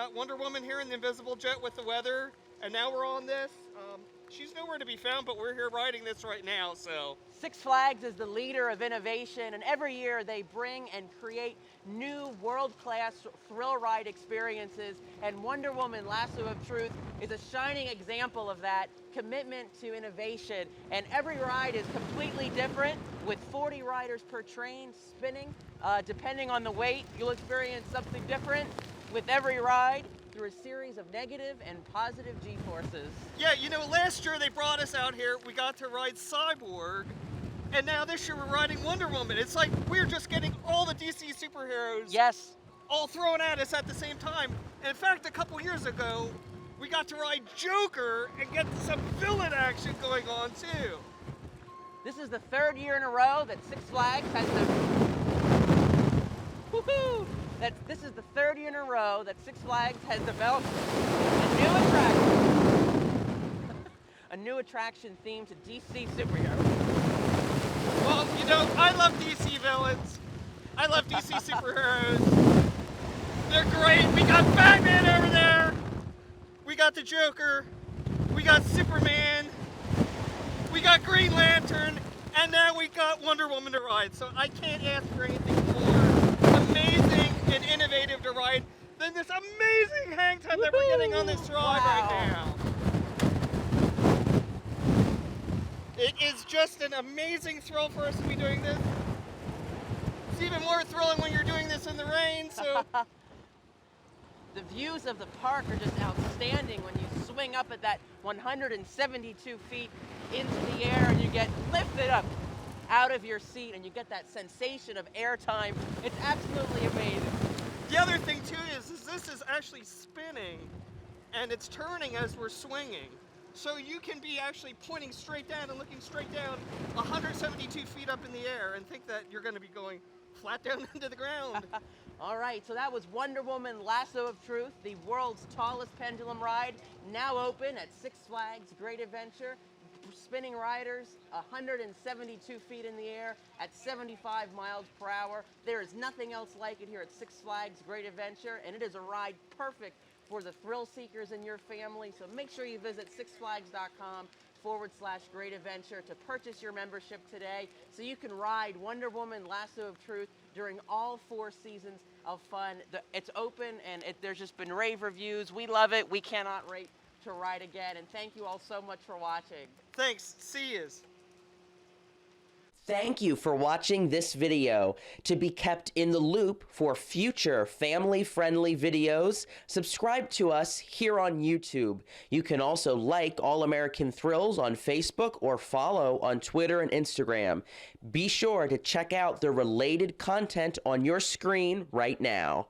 got Wonder Woman here in the Invisible Jet with the weather, and now we're on this. She's nowhere to be found, but we're here riding this right now, so. Six Flags is the leader of innovation, and every year they bring and create new world-class thrill ride experiences, and Wonder Woman Lasso of Truth is a shining example of that commitment to innovation. And every ride is completely different, with 40 riders per train spinning. Depending on the weight, you'll experience something different with every ride through a series of negative and positive G-forces. Yeah, you know, last year they brought us out here, we got to ride Cyborg, and now this year we're riding Wonder Woman. It's like we're just getting all the DC superheroes Yes. all thrown at us at the same time. And in fact, a couple years ago, we got to ride Joker and get some villain action going on too. This is the third year in a row that Six Flags has woohoo! This is the third year in a row that Six Flags has developed a new attraction. A new attraction themed to DC superheroes. Well, you know, I love DC villains. I love DC superheroes. They're great. We got Batman over there. We got the Joker. We got Superman. We got Green Lantern. And now we got Wonder Woman to ride. So I can't ask for anything more amazing and innovative to ride than this amazing hang time that we're getting on this ride right now. It is just an amazing thrill for us to be doing this. It's even more thrilling when you're doing this in the rain, so. The views of the park are just outstanding when you swing up at that 172 feet into the air and you get lifted up out of your seat and you get that sensation of airtime. It's absolutely amazing. The other thing too is this is actually spinning and it's turning as we're swinging. So you can be actually pointing straight down and looking straight down 172 feet up in the air and think that you're going to be going flat down into the ground. All right, so that was Wonder Woman Lasso of Truth, the world's tallest pendulum ride, now open at Six Flags Great Adventure. Spinning riders 172 feet in the air at 75 miles per hour. There is nothing else like it here at Six Flags Great Adventure, and it is a ride perfect for the thrill seekers in your family. So make sure you visit sixflags.com/Great Adventure to purchase your membership today so you can ride Wonder Woman Lasso of Truth during all 4 seasons of fun. It's open and there's just been rave reviews. We love it. We cannot wait to ride again. And thank you all so much for watching. Thanks. See yous. Thank you for watching this video. To be kept in the loop for future family-friendly videos, subscribe to us here on YouTube. You can also like All American Thrills on Facebook or follow on Twitter and Instagram. Be sure to check out the related content on your screen right now.